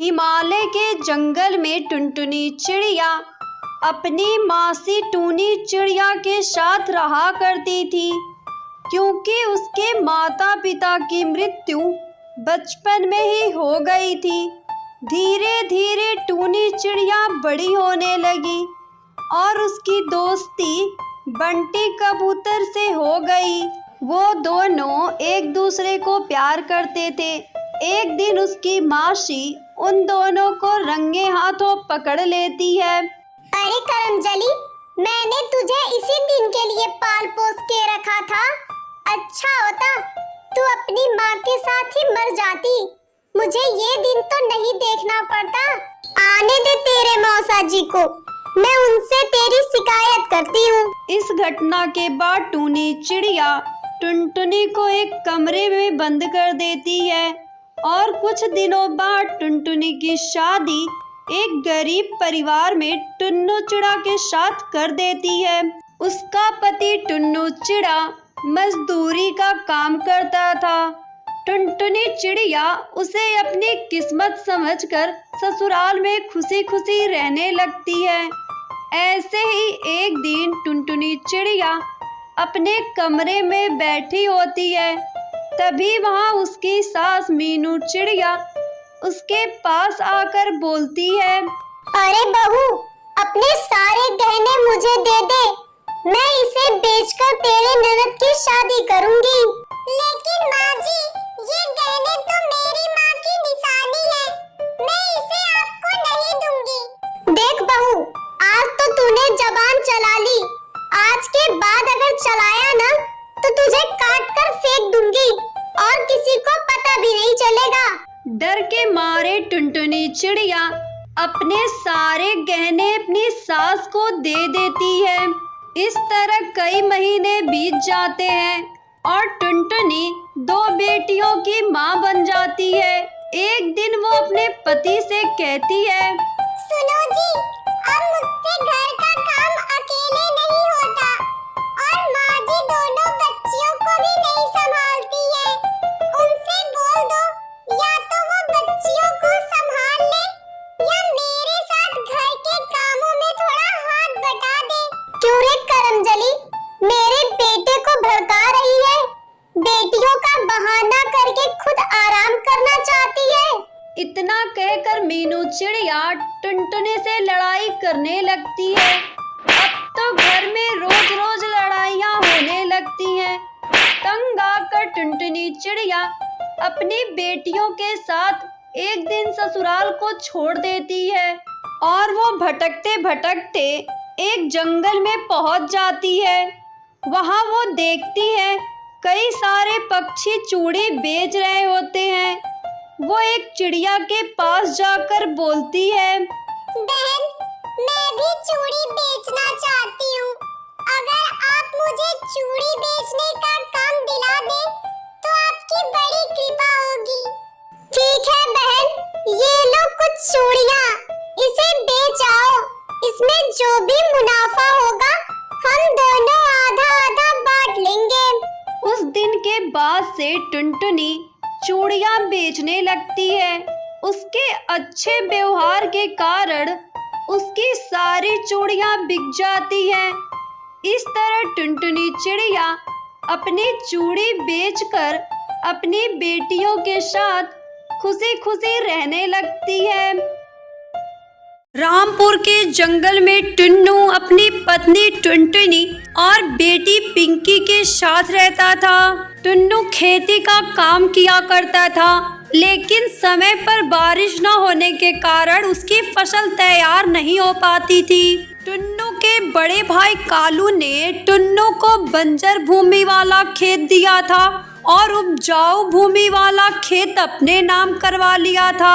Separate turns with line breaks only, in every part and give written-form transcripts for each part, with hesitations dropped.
हिमालय के जंगल में टुनटुनी चिड़िया अपनी मासी टूनी चिड़िया के साथ रहा करती थी, क्योंकि उसके माता पिता की मृत्यु बचपन में ही हो गई थी। धीरे धीरे टूनी चिड़िया बड़ी होने लगी और उसकी दोस्ती बंटी कबूतर से हो गई। वो दोनों एक दूसरे को प्यार करते थे। एक दिन उसकी मासी उन दोनों को रंगे हाथों पकड़ लेती है।
अरे करमजली, मैंने तुझे इसी दिन के लिए पाल पोस के रखा था। अच्छा होता तू अपनी माँ के साथ ही मर जाती। मुझे ये दिन तो नहीं देखना पड़ता। आने दे तेरे मौसा जी को, मैं उनसे तेरी शिकायत करती हूँ।
इस घटना के बाद टूनी चिड़िया टुनटुनी को एक कमरे में बंद कर देती है और कुछ दिनों बाद टुनटुनी की शादी एक गरीब परिवार में टुन्नू चिड़ा के साथ कर देती है। उसका पति टुन्नू चिड़ा मजदूरी का काम करता था। टुनटुनी चिड़िया उसे अपनी किस्मत समझकर ससुराल में खुशी खुशी रहने लगती है। ऐसे ही एक दिन टुनटुनी चिड़िया अपने कमरे में बैठी होती है, तभी वहाँ उसकी सास मीनू चिड़िया उसके पास आकर बोलती है,
अरे बहू, अपने सारे गहने मुझे दे दे, मैं इसे बेचकर तेरे ननद की शादी करूंगी। लेकिन माँ जी, ये गहने तो मेरी माँ की निशानी है, मैं इसे आपको नहीं दूंगी। देख बहू, आज तो तूने जबान चला ली, आज के बाद अगर चलाया ना तो तुझे काट कर फेंक दूंगी और किसी को पता भी नहीं चलेगा।
डर के मारे टुनटुनी चिड़िया अपने सारे गहने अपनी सास को दे देती है। इस तरह कई महीने बीत जाते हैं और टुनटुनी दो बेटियों की माँ बन जाती है। एक दिन वो अपने पति से कहती है,
सुनो जी, अब मुझसे घर का काम अकेले नहीं होता और माँ जी दोनों बच्चियों को भी नहीं संभालती है। उनसे बोल दो या तो वो बच्चियों को संभाल ले या मेरे साथ घर के कामों में थोड़ा हाथ बटा दे। क्यों रे करमजली, मेरे बेटे को भड़का रही है? बेटियों का बहाना करके खुद आराम करना चाहती है।
इतना कहकर मीनू चिड़िया टुनटुनी से लड़ाई करने लगती है। अब तो घर में रोज रोज लड़ाइयाँ होने लगती हैं। तंग आकर टुनटुनी चिड़िया अपनी बेटियों के साथ एक दिन ससुराल को छोड़ देती है और वो भटकते भटकते एक जंगल में पहुंच जाती है। वहां वो देखती है कई सारे पक्षी चूड़ी बेच रहे होते हैं। वो एक चिड़िया के पास जाकर बोलती है,
बहन, मैं भी चूड़ी बेचना चाहती हूँ। अगर आप मुझे चूड़ी बेचने का काम दिला दे तो आपकी बड़ी कृपा होगी। ठीक है बहन, ये लो कुछ चूड़ियाँ, इसे बेच आओ। इसमें जो भी मुनाफा होगा हम दोनों आधा आधा बांट लेंगे।
उस दिन के बाद से टुनटुनी चूड़ियाँ बेचने लगती है। उसके अच्छे व्यवहार के कारण उसकी सारी चूड़ियाँ बिक जाती हैं। इस तरह टुनटुनी चिड़िया अपनी चूड़ी बेचकर अपनी बेटियों के साथ खुशी खुशी रहने लगती है। रामपुर के जंगल में टुन्नू अपनी पत्नी टुनटुनी और बेटी पिंकी के साथ रहता था। टुन्नू खेती का काम किया करता था, लेकिन समय पर बारिश न होने के कारण उसकी फसल तैयार नहीं हो पाती थी। टुन्नू के बड़े भाई कालू ने टुन्नू को बंजर भूमि वाला खेत दिया था और उपजाऊ भूमि वाला खेत अपने नाम करवा लिया था।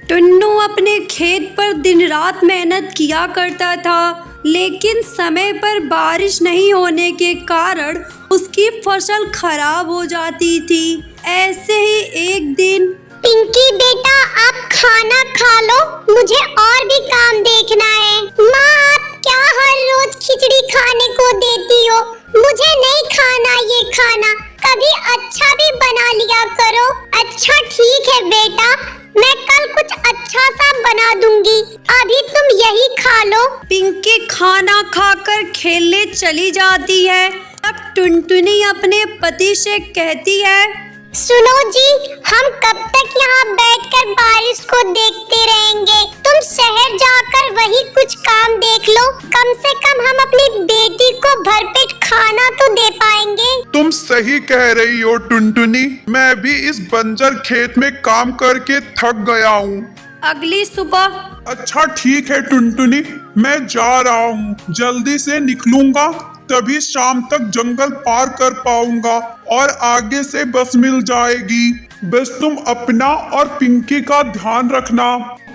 टुन्नू अपने खेत पर दिन रात मेहनत किया करता था, लेकिन समय पर बारिश नहीं होने के कारण उसकी फसल खराब हो जाती थी। ऐसे ही एक दिन,
पिंकी बेटा, आप खाना खा लो, मुझे और भी काम देखना है। माँ, आप क्या हर रोज खिचड़ी खाने को देती हो? मुझे नहीं खाना ये खाना, कभी अच्छा भी बना लिया करो। अच्छा ठीक है बेटा, मैं कल कुछ अच्छा सा बना दूंगी, अभी तुम यही खा लो।
पिंकी खाना खाकर खेलने चली जाती है। तब टुनटुनी अपने पति से कहती है,
सुनो जी, हम कब तक यहाँ बैठकर बारिश को देखते रहेंगे? तुम शहर जाकर वही कुछ काम देख लो, कम से कम हम अपनी बेटी को भरपेट खाना तो दे पाएंगे।
तुम सही कह रही हो टुनटुनी, मैं भी इस बंजर खेत में काम करके थक गया हूँ।
अगली सुबह।
अच्छा ठीक है टुनटुनी, मैं जा रहा हूँ, जल्दी से निकलूंगा, तभी शाम तक जंगल पार कर पाऊंगा और आगे से बस मिल जाएगी। बस तुम अपना और पिंकी का ध्यान रखना।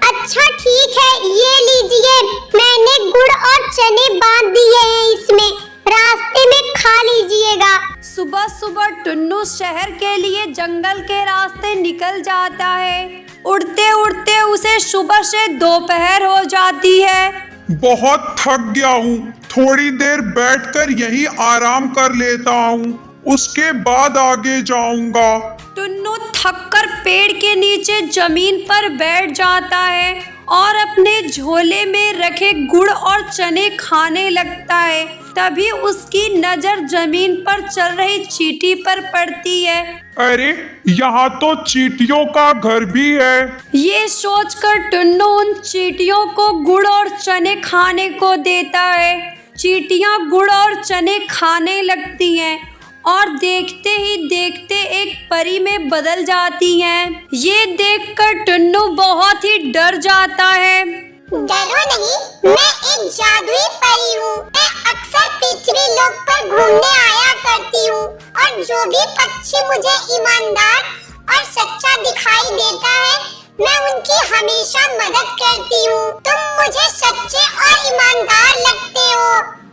अच्छा ठीक है, ये लीजिए, मैंने गुड़ और चने बांध दिए हैं इसमें, रास्ते में खा लीजिएगा।
सुबह सुबह टुन्नू शहर के लिए जंगल के रास्ते निकल जाता है। उड़ते उड़ते उसे सुबह से दोपहर हो जाती है।
बहुत थक गया हूँ, थोड़ी देर बैठकर यहीं आराम कर लेता हूँ, उसके बाद आगे जाऊंगा।
टुन्नू थककर पेड़ के नीचे जमीन पर बैठ जाता है और अपने झोले में रखे गुड़ और चने खाने लगता है। तभी उसकी नजर जमीन पर चल रही चींटी पर पड़ती है।
अरे यहाँ तो चींटियों का घर भी है।
ये सोचकर टुन्नू उन चींटियों को गुड़ और चने खाने को देता है। चींटियां गुड़ और चने खाने लगती हैं और देखते ही देखते एक परी में बदल जाती हैं। ये देखकर टुन्नू बहुत ही डर जाता है।
डरो नहीं, मैं एक जादुई परी हूँ। मैं अक्सर पृथ्वी लोक पर घूमने आया करती हूँ और जो भी पक्षी मुझे ईमानदार और सच्चा दिखाई देता है, मैं उनकी हमेशा मदद करती हूँ। तुम मुझे सच्चे और ईमानदार लगते हो।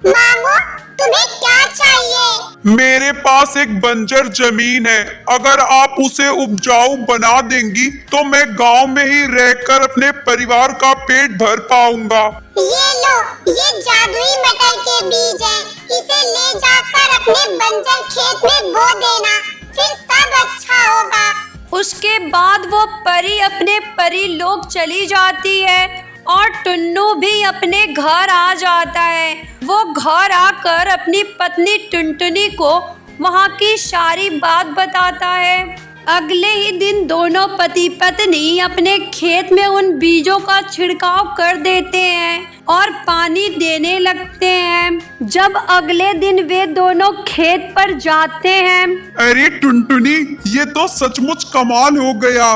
मांगो, तुम्हें क्या चाहिए?
मेरे पास एक बंजर जमीन है, अगर आप उसे उपजाऊ बना देंगी तो मैं गांव में ही रहकर अपने परिवार का पेट भर पाऊंगा।
ये लो, ये जादुई मटर के बीज हैं। इसे ले जाकर अपने बंजर खेत में बो देना, फिर सब अच्छा होगा।
उसके बाद वो परी अपने परी लोक चली जाती है और टुन्नू भी अपने घर आ जाता है। वो घर आकर अपनी पत्नी टुनटुनी को वहाँ की सारी बात बताता है। अगले ही दिन दोनों पति पत्नी अपने खेत में उन बीजों का छिड़काव कर देते हैं और पानी देने लगते हैं। जब अगले दिन वे दोनों खेत पर जाते हैं।
अरे टुनटुनी, ये तो सचमुच कमाल हो गया।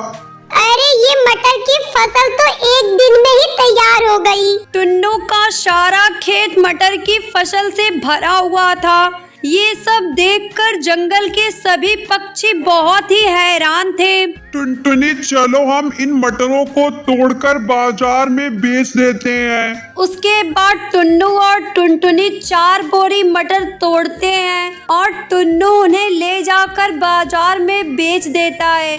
अरे ये मटर की फसल तो एक दिन में ही तैयार हो गई।
टुन्नू का सारा खेत मटर की फसल से भरा हुआ था। ये सब देखकर जंगल के सभी पक्षी बहुत ही हैरान थे।
टुनटुनी, चलो हम इन मटरों को तोड़कर बाजार में बेच देते हैं।
उसके बाद टुन्नू और टुनटुनी 4 बोरी मटर तोड़ते हैं और टुन्नू उन्हें ले जाकर बाजार में बेच देता है,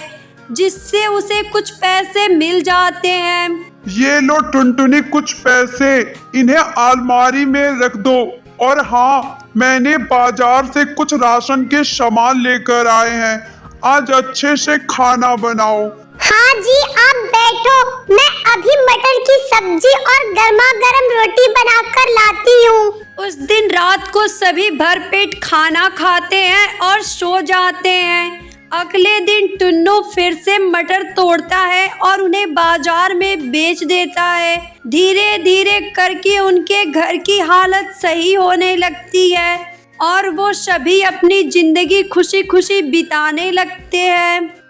जिससे उसे कुछ पैसे मिल जाते हैं।
ये लो टुनटुनी, कुछ पैसे, इन्हें अलमारी में रख दो। और हाँ, मैंने बाजार से कुछ राशन के सामान लेकर आए हैं, आज अच्छे से खाना बनाओ।
हाँ जी, आप बैठो, मैं अभी मटर की सब्जी और गर्मा गर्म रोटी बनाकर लाती हूँ।
उस दिन रात को सभी भरपेट खाना खाते हैं और सो जाते हैं। अगले दिन टुन्नू फिर से मटर तोड़ता है और उन्हें बाजार में बेच देता है। धीरे धीरे करके उनके घर की हालत सही होने लगती है और वो सभी अपनी जिंदगी खुशी खुशी बिताने लगते हैं।